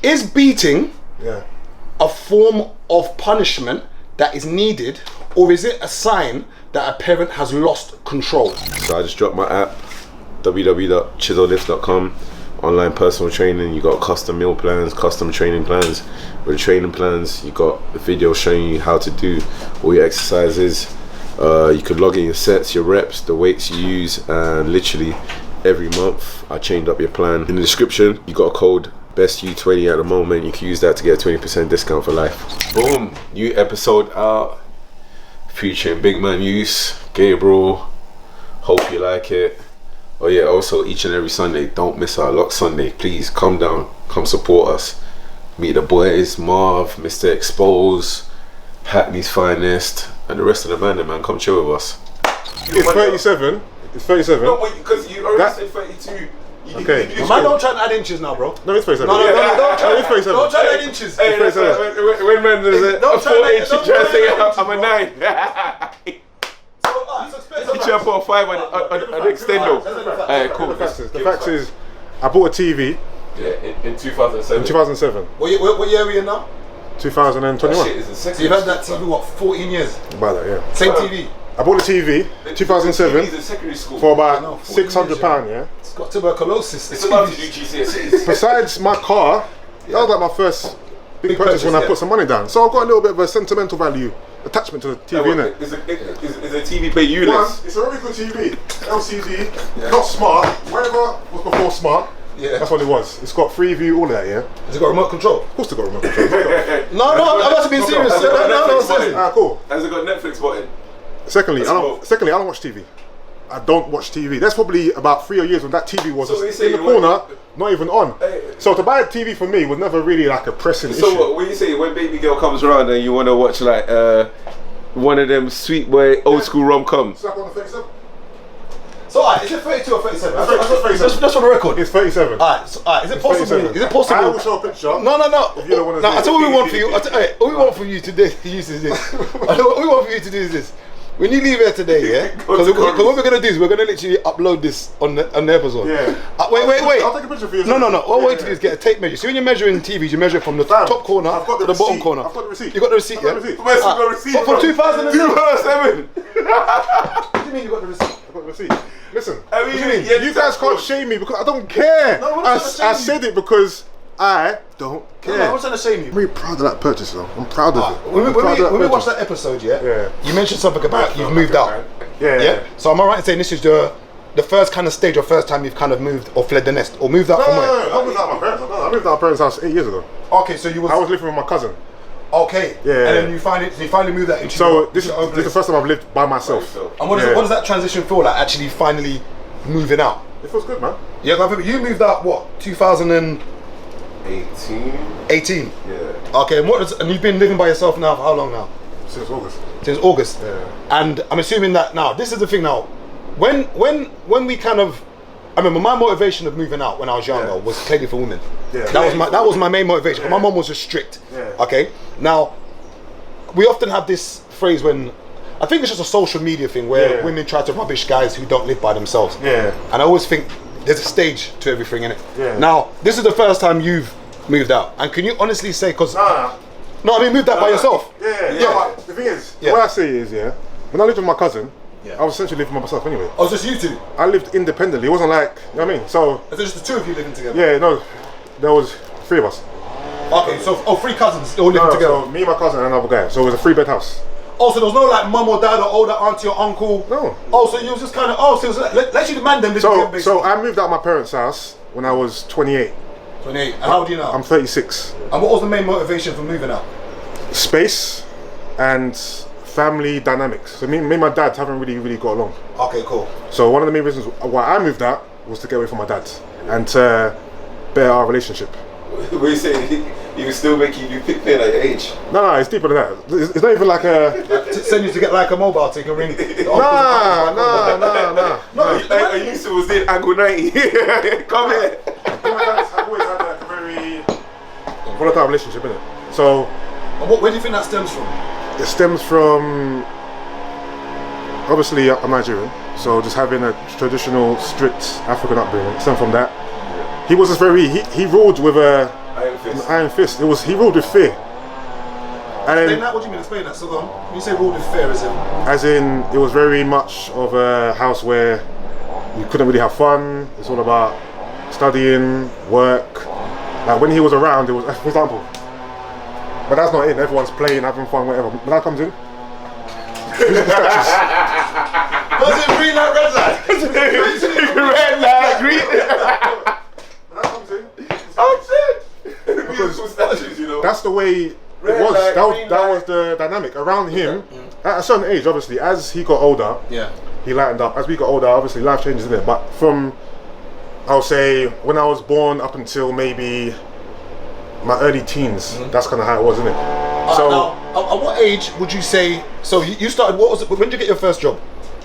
Is beating Yeah. a form of punishment that is needed, or is it a sign that a parent has lost control? So I just dropped my app, www.ChisoLifts.com. Online personal training. You got custom meal plans, custom training plans. With the training plans, you got a video showing you how to do all your exercises. You could log in your sets, your reps, the weights you use, and literally every month I changed up your plan. In the description, you got a code BESTU20 at the moment. You can use that to get a 20% discount for life. Boom, new episode out, featuring Big Man Use, Gabriel. Hope you like it. Oh yeah, also each and every Sunday, don't miss our Lock Sunday. Please come down, come support us. Meet the boys, Marv, Mr. Expose, Hackney's Finest, and the rest of the man, come chill with us. It's 37. It's 37. No, wait, because you already said 32. Okay. Man, don't try to add inches now, bro. No, it's 37. No, don't try. It's 37. Don't try to add inches. Hey, It's 37. when man does it, Don't a try 4 to- inch, you don't try to try say to- I'm a 9. You try to put a 5 on the extendo. Alright, cool. The fact is, I bought a TV Yeah, in 2007. in 2007, What year are we in now? 2021. Shit is a So you've had that TV, what, 14 years? About that, yeah. Same TV? I bought a TV 2007 He's in secondary school. for I about know, 40 £600, yeah. It's got tuberculosis. It's about to do GCSEs. Besides my car, that was like my first big purchase when I yeah. put some money down. So I've got a little bit of a sentimental value attachment to the TV, innit? Is a TV pay you less? It's a very good TV, LCD, not smart, whatever was before smart. Yeah. That's what it was. It's got Freeview, all of that, yeah. Has it got remote control? Of course, they got remote control. No, I'm about to be serious. Has it got No, Netflix seriously. button? Cool. Has it got Netflix button? Secondly, I Let's don't watch TV. I don't watch TV. That's probably about 3 years when that TV was So you just say in the you corner, want- not even on. Hey. So to buy a TV for me was never really like a pressing So issue. what, when you say when baby girl comes around and you want to watch like one of them sweet boy old school rom-coms? Slap on the 37. So, alright, is it 32 or 37? It's 37. That's for the record. It's 37. Alright, is it possible? 37. Is it possible? I will show a picture. No. If you don't want to No, see I it. tell what we want for you. All we want for you today is this. I know what we want for you to do is this. When you leave here today, yeah, because what we're gonna do is we're gonna literally upload this on the episode. Yeah. Wait. I'll take a picture for you. No. What we're going to do is get a tape measure. See, when you're measuring TVs, you measure it from the top corner I've got to the the bottom receipt. corner. I've got the receipt. You got the receipt, I've got yeah? the receipt. Where's the receipt? But from 2007. 2007. What do you mean you got the receipt? I've got the receiit. Listen, I mean, what do you mean? yeah, You guys can't shame me because I don't care. No, we're not trying to shame I you. said it because I don't care. No, I'm trying to shame you. I'm really proud of that purchase, though. I'm proud of it. When I'm proud of we that watched purchase. that episode, yeah, Yeah. you mentioned something about you've moved out. Yeah. So am I right in saying this is the first kind of stage or first time you've kind of moved or fled the nest or moved out No, from no, where? no, I moved out of my parents. I moved out of my parents' house 8 years ago. Okay, so you I was living with my cousin. okay. Yeah. And then you finally moved that into So your- this is your own the place. first time I've lived by myself. And what Yeah. does that transition feel like? Actually, finally moving out. It feels good, man. Yeah, I remember you moved out what 2018. 18. Yeah. Okay, and you've been living by yourself now for how long now? Since August. Since August. Yeah. And I'm assuming that now. This is the thing now. When we kind of, I remember my motivation of moving out when I was younger was clearly for women. Yeah. That was my main motivation. My mum was just strict. Yeah. Okay. Now, we often have this phrase when. I think it's just a social media thing where Yeah. women try to rubbish guys who don't live by themselves. Yeah. And I always think there's a stage to everything, innit? Yeah. Now, this is the first time you've moved out. And can you honestly say, because... Nah. No, I mean, moved out by yourself. Yeah. Yeah. No, but the thing is, Yeah. what I say is, when I lived with my cousin, Yeah. I was essentially living by myself anyway. Oh, it's just you two? I lived independently. It wasn't like, you know what I mean? So, Is it just the two of you living together? yeah, no, there was 3 of us. Okay, so, 3 cousins all living No, together. so me, my cousin, and another guy. So it was a 3-bed house. Oh, so there was no like mum or dad or older auntie or uncle? No. Oh, so you was just kind of, so it was like, let's you the man them living together, So basically. I moved out of my parents' house when I was 28. 28. And how old are you now? I'm 36. And what was the main motivation for moving out? Space and family dynamics. So me and my dad haven't really got along. Okay, cool. So one of the main reasons why I moved out was to get away from my dad and to better our relationship. What are you saying? He was still making you pick pin at your age? No, it's deeper than that. It's not even like a... Send you to get like a mobile so you can ring. Nah. I used to was doing angle 90. Come here. I've always had like a very volatile relationship, innit? So Where do you think that stems from? it stems from... Obviously, I'm Nigerian, so just having a traditional, strict African upbringing. It stems from that. He was just very... He ruled with a... fist. Iron fist. He ruled with fear. And Explain then, that. What do you mean? Explain that. So go on. When you say ruled with fear, as in, it was very much of a house where you couldn't really have fun. It's all about studying, work. Like when he was around, it was, for example, but that's not it. Everyone's playing, having fun, whatever. When that comes in, was it green light, red light? Red light, green. when that comes in, I'm dead. Because statues, you know. that's the way it Red was. light, That green was the dynamic around him. At a certain age, obviously, as he got older, Yeah. he lightened up. As we got older, obviously, life changes, isn't it? But from, I'll say, when I was born up until maybe my early teens, that's kind of how it was, isn't it? So, Now, at what age would you say? So you started. What was it? When did you get your first job?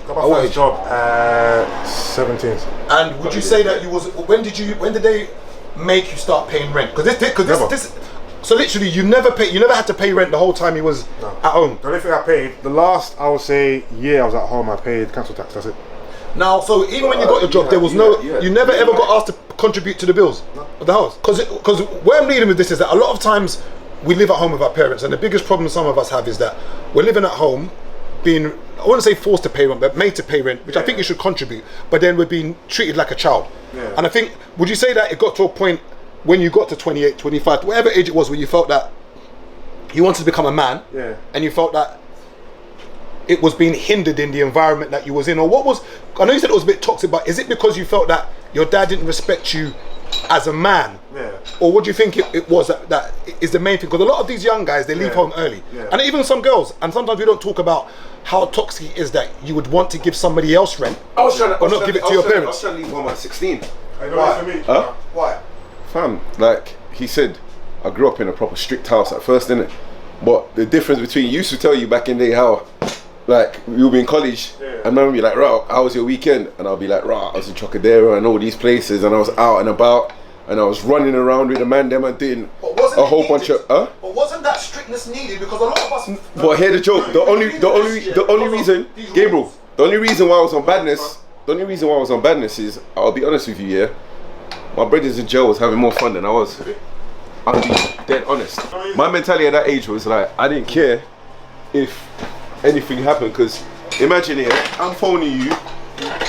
got my at what first age? job at 17. And would you say that you was? When did they make you start paying rent? Because Never. this. So literally, you never had to pay rent the whole time he was at home. The only thing I paid, the last, I would say, year I was at home, I paid council tax, that's it. Now, so even when you got your job, there was you never ever got asked to contribute to the bills of the house. Because where I'm leading with this is that a lot of times we live at home with our parents, and the biggest problem some of us have is that we're living at home, being, I wouldn't say forced to pay rent, but made to pay rent, which I think you should contribute, but then we're being treated like a child. Yeah. And I think, would you say that it got to a point when you got to 28, 25, whatever age it was, where you felt that you wanted to become a man, and you felt that it was being hindered in the environment that you was in? Or what was, I know you said it was a bit toxic, but is it because you felt that your dad didn't respect you as a man? Yeah. Or what do you think it was that is the main thing? Because a lot of these young guys, they leave home early. Yeah. And even some girls, and sometimes we don't talk about how toxic it is that you would want to give somebody else rent or not give it to your parents. I was trying to leave home at 16. I know it's for me. Huh? Why? Fam, like he said, I grew up in a proper strict house at first, innit? But the difference between, you used to tell you back in the day how, like, you'll be in college, and man would be like, "Rah, how was your weekend?" And I'll be like, "Rah, I was in Chocodero and all these places, and I was out and about, and I was running around with the man them and doing a whole bunch of, But wasn't that strictness needed? Because a lot of us. But hear the joke. The only reason, Gabriel, the only reason why I was on badness is, I'll be honest with you, yeah. My brothers in jail was having more fun than I was. I'll be dead honest. My mentality at that age was like, I didn't care if anything happened, because imagine here, I'm phoning you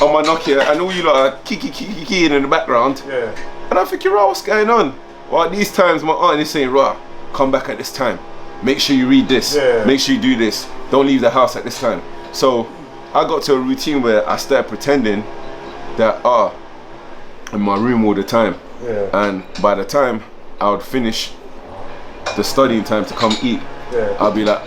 on my Nokia and all you lot are keying in the background. Yeah. And I'm thinking, "Rah, what's going on?" Well, at these times my aunt is saying, "Rah, come back at this time. Make sure you read this. Yeah. Make sure you do this. Don't leave the house at this time." So I got to a routine where I started pretending that I'm in my room all the time. Yeah. And by the time I would finish the studying time to come eat, I'll be like,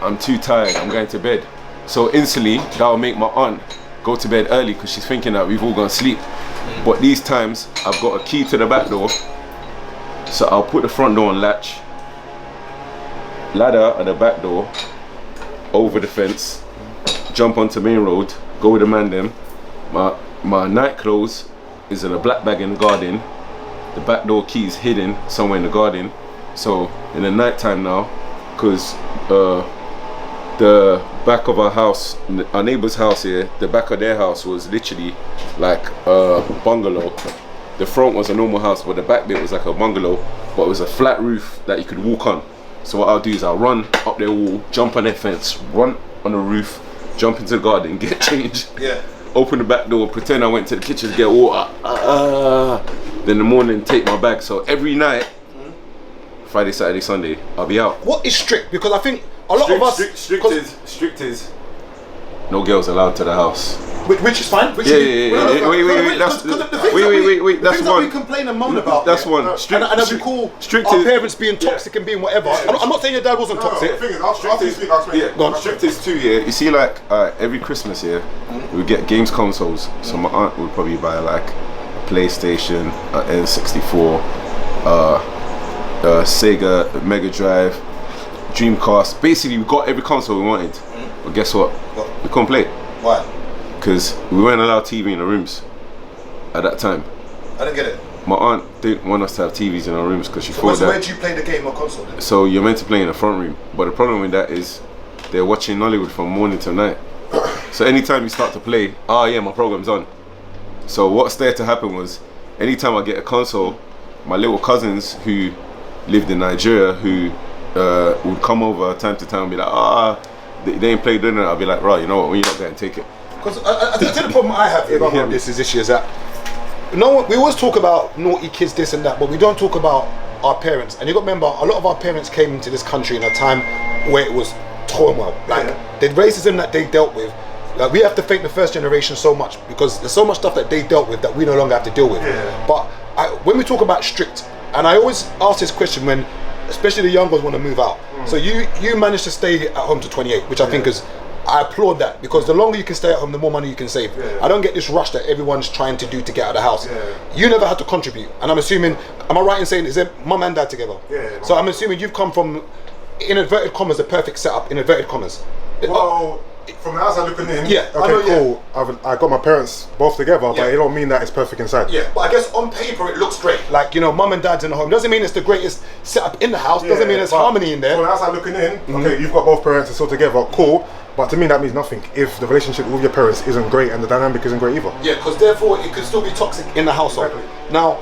I'm too tired, I'm going to bed. So instantly that will make my aunt go to bed early because she's thinking that we've all gone to sleep. But these times I've got a key to the back door, so I'll put the front door on latch, ladder at the back door, over the fence, jump onto main road, go with the man them. My night clothes is in a black bag in the garden. The back door key is hidden somewhere in the garden. So in the night time now, because the back of our house, our neighbor's house here, the back of their house was literally like a bungalow. The front was a normal house, but the back bit was like a bungalow, but it was a flat roof that you could walk on. So what I'll do is I'll run up their wall, jump on their fence, run on the roof, jump into the garden, get changed, open the back door, pretend I went to the kitchen to get water, then in the morning take my bag. So every night, Friday, Saturday, Sunday, I'll be out. What is strict? Because I think a lot of us Strict is no girls allowed to the house. which is fine. Which Wait, that's one. We complain and moan about. That's one. And we call strict our is, parents being toxic and being whatever. I'm not saying your dad wasn't toxic. The thing is, after you speak, I'll explain. Go on. Strict is too, yeah. You see, like every Christmas here, we get games consoles. So my aunt would probably buy like a PlayStation, an N64, Sega Mega Drive, Dreamcast. Basically, we got every console we wanted. But guess what? We couldn't play it. Why? Because we weren't allowed TV in the rooms at that time. I didn't get it. My aunt didn't want us to have TVs in our rooms because she thought So where that. do you play the game or console then? So you're meant to play in the front room, but the problem with that is they're watching Nollywood from morning to night. So anytime you start to play, my program's on. So what started to happen was, anytime I get a console, my little cousins who lived in Nigeria who would come over time to time and be like, they ain't played dinner. I'll be like, right, you know what, when you're not there and take it. Because I think the problem I have about this issue is that we always talk about naughty kids, this and that, but we don't talk about our parents. And you got to remember, a lot of our parents came into this country in a time where it was turmoil. Like the racism that they dealt with, like we have to thank the first generation so much because there's so much stuff that they dealt with that we no longer have to deal with. But when we talk about strict, and I always ask this question when, especially the young ones want to move out. So you managed to stay at home to 28, which I think is, I applaud that, because the longer you can stay at home, the more money you can save. I don't get this rush that everyone's trying to do to get out of the house. You never had to contribute, and I'm assuming, am I right in saying, is it mum and dad together? So I'm assuming you've come from, in inverted commas, a perfect setup, in inverted commas. Well, from the outside looking in, okay, cool. I got my parents both together, but it don't mean that it's perfect inside. But I guess on paper it looks great. Like, you know, mum and dad's in the home. Doesn't mean it's the greatest setup in the house. Doesn't mean there's harmony in there. From the outside looking in, okay, you've got both parents and still together, cool. But to me, that means nothing if the relationship with your parents isn't great and the dynamic isn't great either. Yeah, because therefore it could still be toxic in the household. Exactly. Now,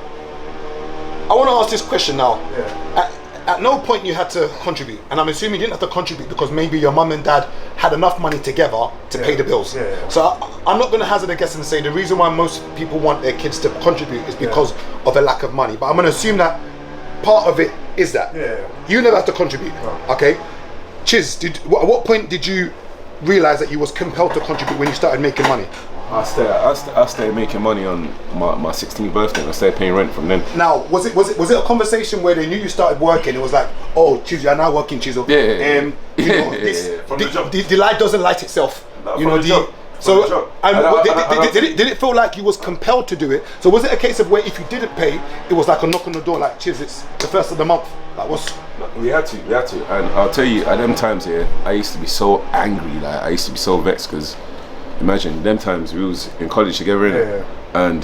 I want to ask this question now. At no point you had to contribute, and I'm assuming you didn't have to contribute because maybe your mum and dad had enough money together to pay the bills. So I'm not going to hazard a guess and say the reason why most people want their kids to contribute is because of a lack of money. But I'm going to assume that part of it is that. You never have to contribute. Okay. Chiz, at what point did you realize that you was compelled to contribute when you started making money? I started making money on my 16th birthday, and I started paying rent from then. Now, was it a conversation where they knew you started working? It was like, oh, Chiz, you're now working, Chisel. You know, the light doesn't light itself. You know, did it feel like you was compelled to do it? So was it a case of where if you didn't pay, it was like a knock on the door, like, Chiz, it's the first of the month? Like, we had to, and I'll tell you, at them times here, I used to be so angry, like I used to be so vexed, because imagine them times we was in college together, innit? And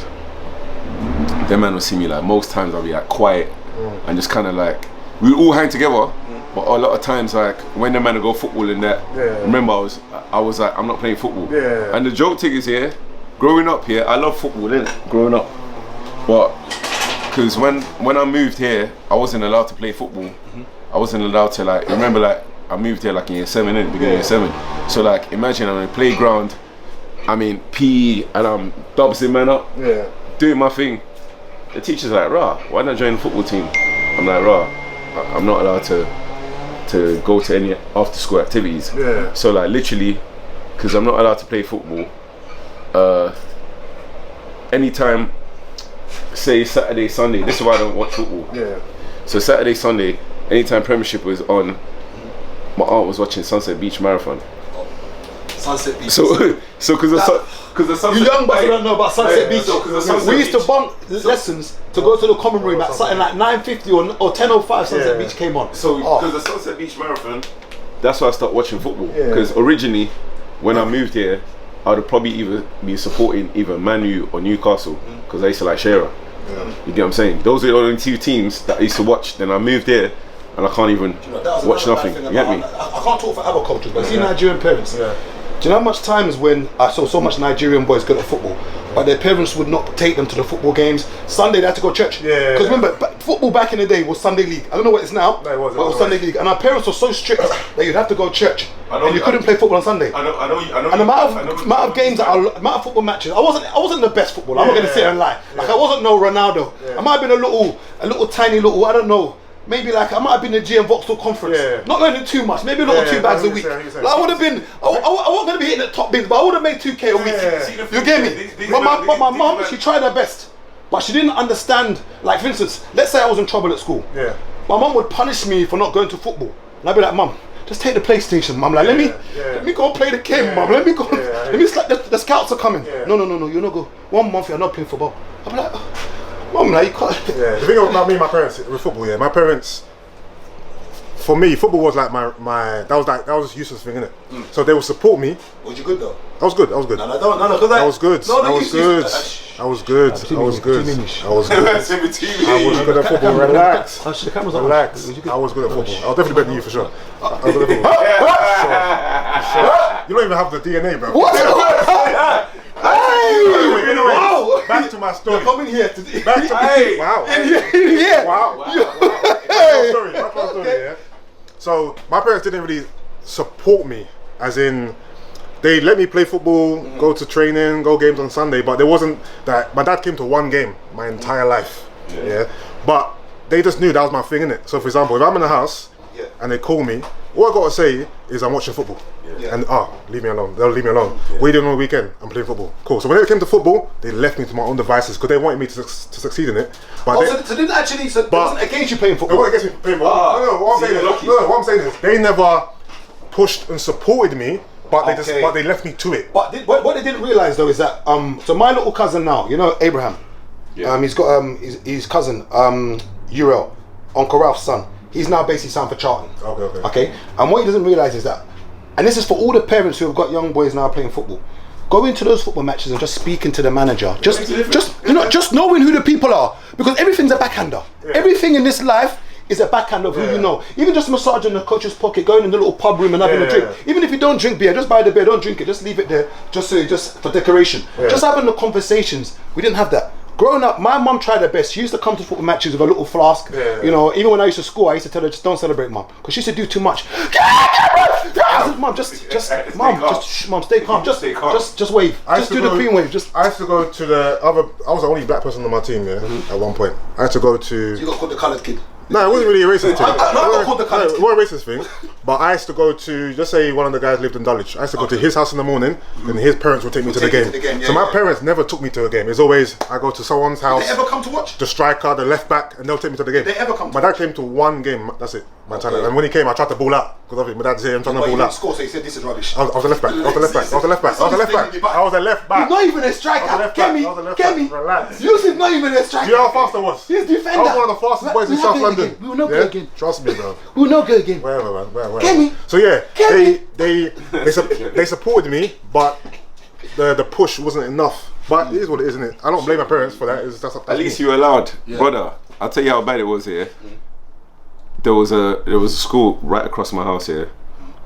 them man would see me, like most times I'll be like quiet and just kind of like, we all hang together, but a lot of times like when the man would go football and that, remember I was like, I'm not playing football. And the joke thing is here, growing up here, I love football, innit? Growing up, but because when I moved here, I wasn't allowed to play football. I wasn't allowed to, like, remember, like I moved here like in year 7, in the beginning of year 7. So like imagine I'm in a playground, I'm in PE and I'm dubsing man up, doing my thing. The teacher's like, rah, why not join the football team? I'm like, rah, I'm not allowed to go to any after school activities. So like literally, because I'm not allowed to play football, anytime, say Saturday, Sunday, this is why I don't watch football. So Saturday, Sunday, anytime Premiership was on, my aunt was watching Sunset Beach Marathon. Sunset Beach. So because the Sunset, you young but you don't know about Sunset Beach. We used to bunk lessons to go to the common room at something like 9:50 or 10:05. Sunset Beach came on. So because the Sunset Beach Marathon, that's why I started watching football. Because originally, when I moved here, I would probably either be supporting either Man U or Newcastle, because I used to like Shearer. You get what I'm saying? Those are the only two teams that I used to watch. Then I moved here, and I can't even watch nothing. You get me? I can't talk for other cultures, but see Nigerian parents. Do you know how much times when I saw so much Nigerian boys good at football, but their parents would not take them to the football games? Sunday they had to go to church. Because remember, football back in the day was Sunday league. I don't know what it's now, but it was Sunday league. And our parents were so strict that you'd have to go to church, and you couldn't play football on Sunday. I know. And the amount of games, amount of football matches. I wasn't the best footballer. I'm not going to sit here and lie. Like I wasn't no Ronaldo. I might have been a little tiny little. I don't know. Maybe like I might have been in the GM Vauxhall conference. Not learning too much. Maybe a little 2 bags a week. Like I would have been. I wasn't going to be hitting the top bins, but I would have made 2K a week. You get me? But my mum, she tried her best, but she didn't understand. Like for instance, let's say I was in trouble at school. My mum would punish me for not going to football, and I'd be like, Mum, just take the PlayStation, Mum. Like let me go play the game, Mum. Let me go. Let me slap. The scouts are coming. No, you're not go. 1 month you're not playing football. I'm like. Mum, like you can't. The thing about me and my parents with football, my parents, for me, football was like my that was a useless thing, innit? So they would support me. Was you good though? I was good. No, I was good. I was good at football. Relax. I was good at football. I was definitely better than you for sure. I was good at football. Sure. You don't even have the DNA, bro. What? Back to my story. You're coming here today. Wow. Yeah. Wow. background story, yeah. So my parents didn't really support me, as in they let me play football, go to training, go games on Sunday, but there wasn't that. My dad came to one game my entire life, yeah. But they just knew that was my thing, innit? So for example, if I'm in the house and they call me, all I gotta say is I'm watching football. And leave me alone. They'll leave me alone. What are you doing on the weekend? I'm playing football. Cool. So when it came to football, they left me to my own devices because they wanted me to succeed in it. But so didn't actually. So it wasn't against you playing it football. wasn't against me playing football. No, what I'm saying is they never pushed and supported me, but they left me to it. But what they didn't realize though is that so my little cousin now, you know Abraham, he's got his cousin Uriel, Uncle Ralph's son. He's now basically signed for Charlton. Okay. And what he doesn't realize is that, and this is for all the parents who have got young boys now playing football. Go into those football matches and just speaking to the manager. Just knowing who the people are, because everything's a backhander. Yeah. Everything in this life is a backhand of who you know. Even just massaging the coach's pocket, going in the little pub room and having a drink. Even if you don't drink beer, just buy the beer, don't drink it, just leave it there, just for decoration. Just having the conversations. We didn't have that. Growing up, my mum tried her best. She used to come to football matches with a little flask. You know, even when I used to school, I used to tell her, just don't celebrate, mum, because she used to do too much. I said, mum, mum, stay calm. Just wave. Just do the Queen wave. I used to go to I was the only black person on my team, at one point. I had to go to. You got called the coloured kid. No, it wasn't really a racist thing. I got called the coloured kid. It wasn't a racist thing. But I used to go to, just say one of the guys lived in Dulwich. I used to go to his house in the morning, and his parents would take me to the game. So my parents never took me to a game. It's always, I go to someone's house. Did they ever come to watch? The striker, the left back, and they'll take me to the game. Did they ever come to My dad came to one game, that's it. And when he came, I tried to ball out. Because my dad said, I'm trying to ball out. Score, so he said, this is rubbish. I was a left back. I was a left back. You're not even a striker. Get me. Relax. Yusuf's not even a striker. Do you know how fast I was? He's defender. I was one of the fastest boys in South London. We will not go again. Trust me, bro. We will not go again. Wherever, man. Wherever. Get me. So yeah, they supported me, but the push wasn't enough. But it is what it is, isn't it? I don't blame my parents for that. That's at least you were allowed, brother. I'll tell you how bad it was here. There was a school right across my house here,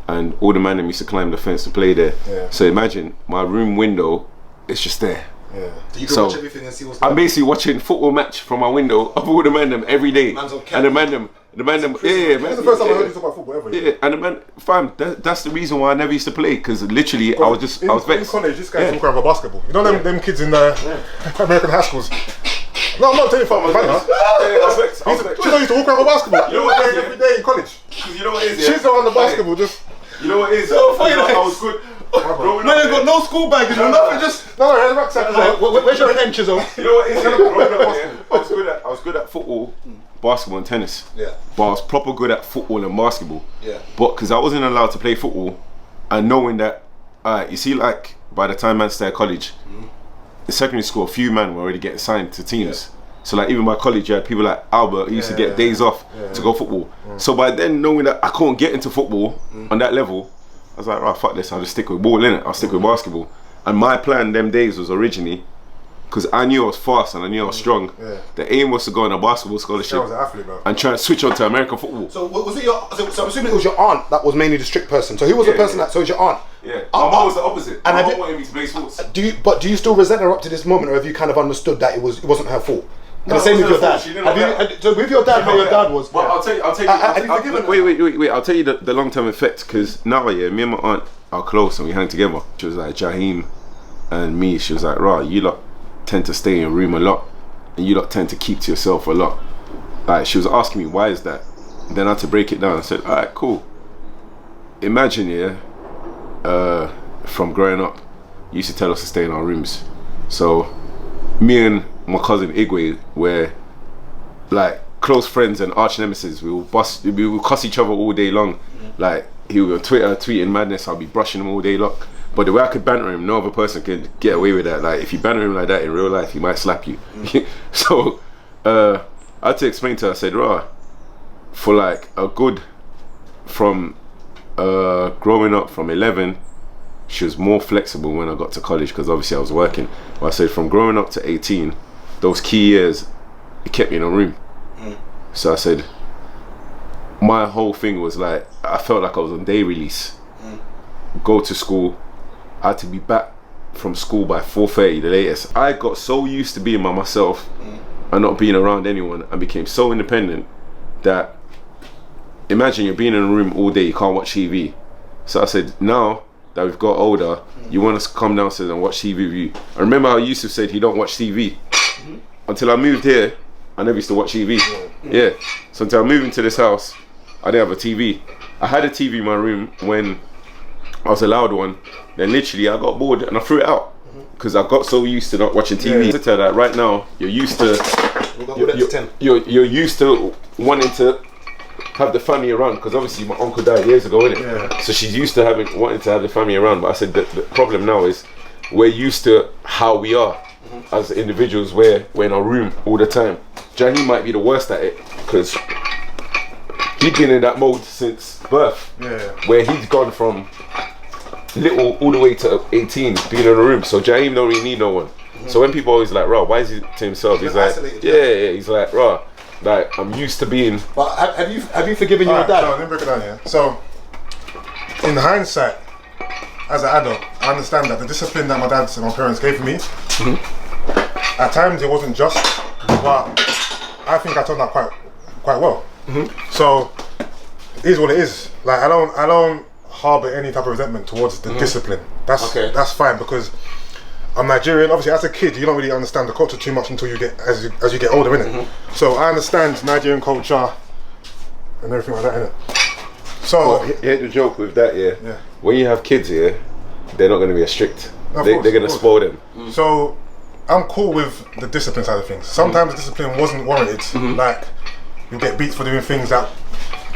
and all the man them used to climb the fence to play there. So imagine my room window, it's just there. So you can watch everything and see what's going on. I'm basically watching football match from my window of all the man them every day. And the man them, man. That's the first time I heard you talk about football ever. Yeah, and the man, fam, that's the reason why I never used to play, because literally I was vexed. In college, this guy's talking about basketball. You know them kids in American high schools. No, I'm not telling you for my man. I was vexed. Chiso used to walk around for basketball. You know what it is every day in college. You know what it is? Chiso on the basketball, just. You know what it is? I was good. Man, got no school bag, you know, nothing, just. No, I had a rucksack. Where's your pen, Chiso? You know what it is? I was good at football, basketball, and tennis. But I was proper good at football and basketball. But because I wasn't allowed to play football, and knowing that, you see, like by the time man started college, in secondary school, a few men were already getting signed to teams. So like even my college, you had people like Albert who used to get days off to go football. So by then, knowing that I couldn't get into football on that level, I was like, right, fuck this, I'll just stick with ball, innit? I'll stick with basketball. And my plan them days was originally, because I knew I was fast and I knew I was strong, the aim was to go on a basketball scholarship and try and switch on to American football. So was it so I'm assuming it was your aunt that was mainly the strict person. So who was the person that, so it was your aunt? Yeah, my mom was the opposite. And my mom wanted me to play sports. Do you still resent her up to this moment, or have you kind of understood that it wasn't her fault? And the same with your dad. So with your dad, how your dad was. Well, I'll tell you. Wait. I'll tell you the long-term effect, because now, me and my aunt are close and we hang together. She was like, Jaheem and me, she was like, right, you lot tend to stay in your room a lot, and you lot tend to keep to yourself a lot. Like, she was asking me, why is that? And then I had to break it down. I said, all right, cool. Imagine, from growing up, you used to tell us to stay in our rooms. So me and my cousin Igwe were like close friends and arch nemesis. We will cuss each other all day long. Like, he would on Twitter tweeting madness, I'll be brushing him all day long. But the way I could banter him, no other person could get away with that. Like, if you banter him like that in real life, he might slap you. So I had to explain to her, I said, right, for like a good, from growing up from 11, she was more flexible when I got to college, because obviously I was working. But I said from growing up to 18, those key years, it kept me in a room. So I said, my whole thing was like, I felt like I was on day release. Go to school, I had to be back from school by 4:30 the latest. I got so used to being by myself and not being around anyone, and became so independent that imagine you're being in a room all day, you can't watch TV. So I said, now that we've got older, you want us to come downstairs and watch TV with you. I remember how Yusuf said he don't watch TV. Until I moved here, I never used to watch TV. Yeah. So until I moved into this house, I didn't have a TV. I had a TV in my room when I was allowed one. Then literally I got bored and I threw it out. Because I got so used to not watching TV. To tell that right now, you're used to you're used to wanting to have the family around, because obviously my uncle died years ago, innit? Yeah. So she's used to wanting to have the family around. But I said the problem now is we're used to how we are as individuals. We're in our room all the time. Jahi might be the worst at it because he's been in that mode since birth, where he's gone from little all the way to 18 being in a room. So Jaheim don't really need no one. So when people always like, "Raw, why is he to himself?" He's like, he's like, "Raw, like I'm used to being." But have you forgiven your dad? So let me break it down here. So in hindsight, as an adult, I understand that the discipline that my dad and my parents gave me, at times it wasn't just, but I think I turned out quite well. So it is what it is. Like I don't harbour any type of resentment towards the discipline. That's fine, because I'm Nigerian. Obviously, as a kid, you don't really understand the culture too much until you get as you get older, innit? So I understand Nigerian culture and everything like that, innit? So Here's the joke with that, yeah. When you have kids here, they're not going to be as strict. They're going to spoil them. So I'm cool with the discipline side of things. Sometimes the discipline wasn't warranted. Like you get beat for doing things that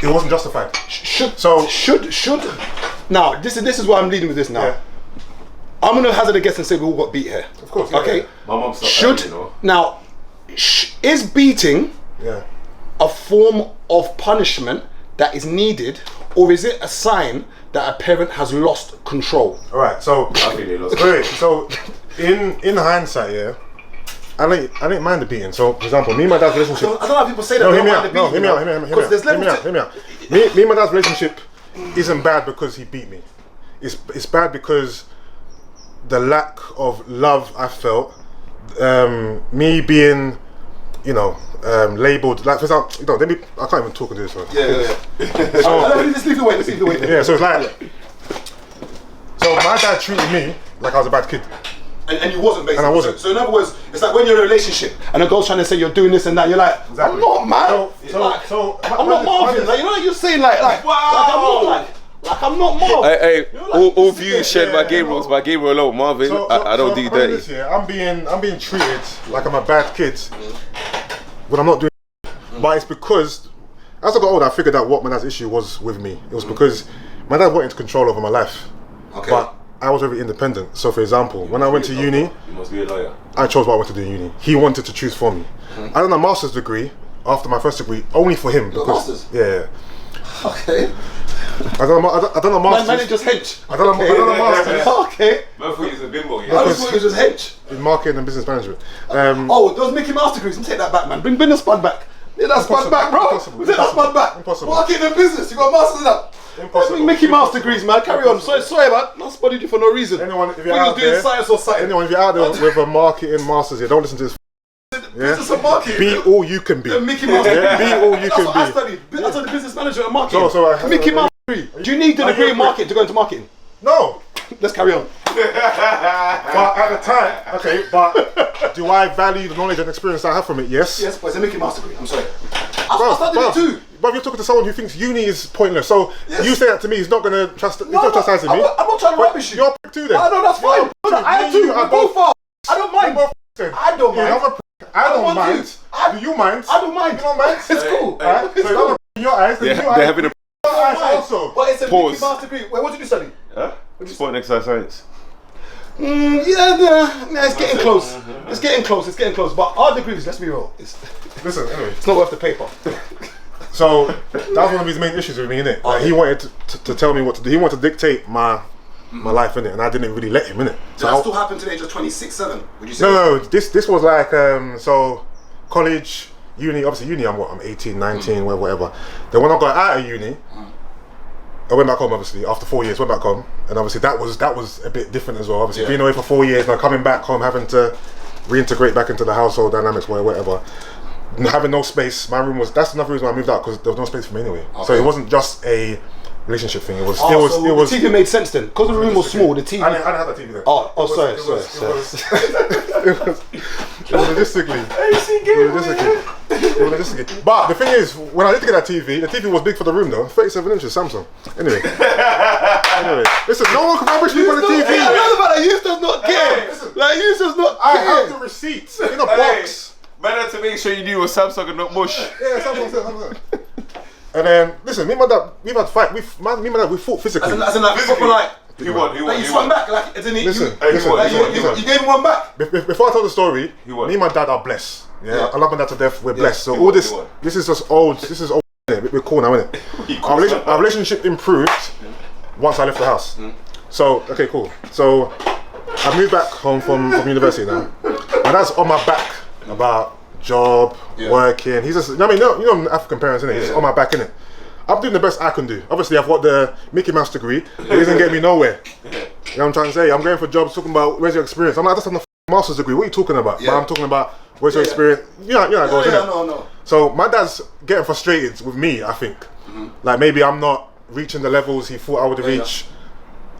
it wasn't justified. Should now this is why I'm leading with this now. Yeah. I'm gonna hazard a guess and say we all got beat here. Of course. Okay. Yeah. My mum stopped that, you know. Now is beating a form of punishment that is needed, or is it a sign that a parent has lost control? All right. So I think they lost. wait. So in hindsight, I didn't mind the beating. So, for example, me and my dad's relationship. I don't know how people say that. No, hear me out. Hear me out. Me and my dad's relationship isn't bad because he beat me. It's bad because the lack of love I felt, me being, labelled. Like for example, I can't even talk into this one. Let's leave the way. Yeah. So it's like, so my dad treated me like I was a bad kid. And you wasn't, basically. And I wasn't. So in other words, it's like when you're in a relationship and a girl's trying to say you're doing this and that, you're like, I'm not, man. I'm not Marvin. Like, you know, like you're saying like I'm not Marvin. Hey, all views shared by Gabriel. By Gabriel alone, Marvin. I don't do dirty. This, I'm being treated like I'm a bad kid when I'm not doing. But it's because as I got older, I figured out what my dad's issue was with me. It was because my dad wanted control over my life. Okay. But I was very independent. So for example, when I went to uni, you must be a lawyer. I chose what I wanted to do in uni. He wanted to choose for me. I done a master's degree after my first degree only for him. Masters? Yeah. Okay. I done a master's. Man, just hench. I done a master's. Okay. Man thought he was a bimbo, I just thought it was just hench. in marketing and business management. Those Mickey Mouse degrees, take that back, man. Bring the spud back. Yeah, that spud back, bro. Take that spud back. Impossible. Marketing and business, you got a master's in that. Impossible. Mickey Mouse degrees, man. Carry on. Sorry, man. Not spotted you for no reason. Anyone, if you're When out you're doing there, science or something. anyone, if you're out there with a marketing master's, don't listen to this. Business and marketing. Be all you can be. Mickey Mouse. Be all you That's can what I be. studied. I studied business management and marketing. So I Mickey Mouse degree. Do you need the degree in marketing to go into marketing? No. Let's carry on. But at the time, okay, but do I value the knowledge and experience I have from it? Yes. Yes, but it's a Mickey Mouse degree. I'm sorry. I studied it too. But you're talking to someone who thinks uni is pointless. So you say that to me, he's not going to trust. He's not chastising me. I'm not trying to rubbish you. You're a prick too, then. No, that's fine. I too. We're both are. I don't mind. I don't mind. I don't mind. Do you mind? I don't mind. You don't mind? It's cool. Alright? So you're in your eyes. They're having a also. But it's a Pause. Mickey Mouse degree. Wait, what did you study? sport and exercise science. It's getting close. It's getting close. But our degrees, let's be real, Listen, anyway. it's not worth the paper. So that was one of his main issues with me, innit? Like, he wanted to tell me what to do. He wanted to dictate my life, innit? And I didn't really let him, innit? Does that still happen to the age of 26, 7? Would you say? No. This was like so college, uni. Obviously, uni. I'm 18, 19, whatever. Then when I got out of uni, I went back home. Obviously, after 4 years, went back home, and obviously that was a bit different as well. Obviously, being away for 4 years, now coming back home, having to reintegrate back into the household dynamics, whatever. having no space. My room was. That's another reason why I moved out, because there was no space for me anyway. So it wasn't just a relationship thing. It was. So it was. the TV made sense then, because the room was small. The TV. I didn't have that TV then. Sorry. It was logistically. But the thing is, when I did get that TV, the TV was big for the room though. 37 inches, Samsung. Anyway, listen, no one can rubbish me for the TV. I know about that. You does not care. Like you does not care. I have the receipts in a box. Better to make sure you knew it was Samsung and not Mush. Yeah, Samsung. And then listen, me and my dad, we've had fight. Me and my dad, we fought physically. As in like proper like. He won. Like you swung back, like as in Listen. you gave him one back. Before I tell the story, me and my dad are blessed. Yeah, I love my dad to death. We're blessed. So all this is just old. This is old. We're cool now, isn't it? Our relationship improved once I left the house. So okay, cool. So I moved back home from university now. My dad's on my back about job, working. He's just, I mean, you know African parents, innit? He's on my back, innit? I'm doing the best I can do. Obviously, I've got the Mickey Mouse degree. It doesn't get me nowhere. You know what I'm trying to say? I'm going for jobs, talking about where's your experience. I'm like, that's not a master's degree. What are you talking about? But I'm talking about where's your experience. You know, it goes, innit? No. So my dad's getting frustrated with me, I think. Like maybe I'm not reaching the levels he thought I would reach.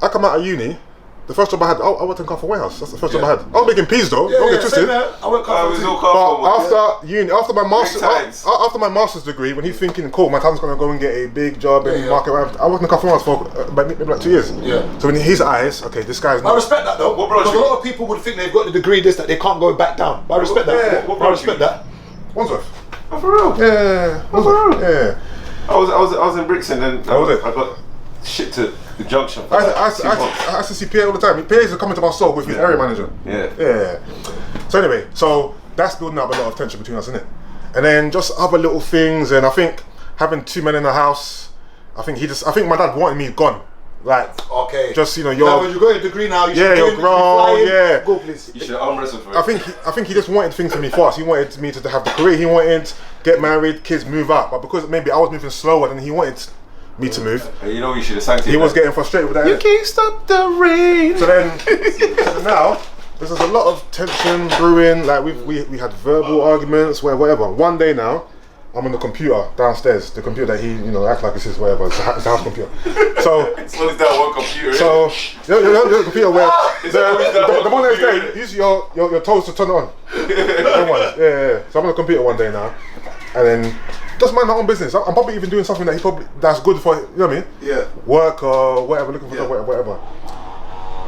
I come out of uni. The first job I had, I worked in car for warehouse. That's the first job I had. I was making peas though. Don't get twisted. I went car for But after uni, after my master's degree, when he's thinking, cool, my son's gonna go and get a big job in market. I worked in the car for warehouse for maybe like 2 years. Yeah. So in his eyes, okay, this guy's not. I respect that though. Because a lot of people would think they've got the degree that they can't go back down. But I respect that. I respect that. Wandsworth. Oh, for real? Yeah. For real? Yeah. I was in Brixton and I got shit to the junction. I used to see PA all the time. PA used to come into my store with his area manager. Yeah. So anyway, so that's building up a lot of tension between us, isn't it? And then just other little things, and I think having 2 men in the house, I think my dad wanted me gone. Like, okay, just you're. Now when you got your degree now, you're grown. Yeah, go please. You should have arm wrestled for it. I think he just wanted things for me fast. He wanted me to have the career. He wanted get married, kids, move out. But because maybe I was moving slower than he wanted me to move, you know, you should have sanctioned. He was getting frustrated with that. You can't stop the rain. So then, now there's a lot of tension brewing. Like we had verbal arguments, whatever. One day now, I'm on the computer downstairs, the computer that he, act like it's his whatever. It's a house computer. So it's only that one computer. So the computer where the one that's there, use your toes to turn it on. Yeah. So I'm on the computer one day now, and then just mind my own business. I'm probably even doing something that's good for, you know what I mean? Yeah. Work or whatever, looking for whatever.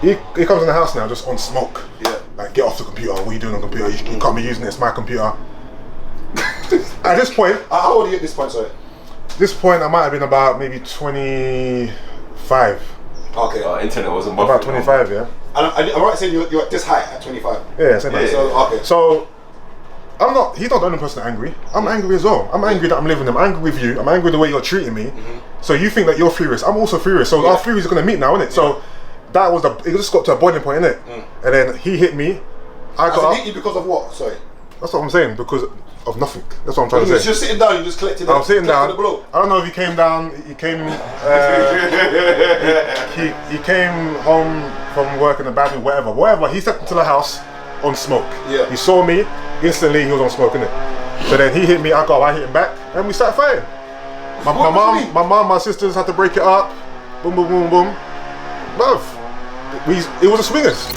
He comes in the house now just on smoke. Yeah. Like, get off the computer. What are you doing on the computer? You can't be using it. It's my computer. At this point, how old are you at this point? Sorry. This point, I might have been about maybe 25. Okay. Internet wasn't about 25, yeah. And I'm right saying you're at this height at 25. Yeah, same height. So So he's not the only person angry. I'm angry as well. I'm angry that I'm living. I'm angry with you. I'm angry with the way you're treating me. So you think that you're furious. I'm also furious. So our furies are gonna meet now, innit? So that was it just got to a boiling point, innit? And then he hit me. He hit you because of what? Sorry. That's what I'm saying, because of nothing. That's what I'm trying to say. You're just sitting down, you just collected I'm sitting down. I don't know if he came down, he came he came home from work in a bad mood, whatever. He stepped into the house on smoke. Yeah. He saw me, instantly he was on smoke, innit? So then he hit me, I hit him back, and we started fighting. My mom, my sisters had to break it up. Boom, boom, boom, boom. Bruv, it was a swingers.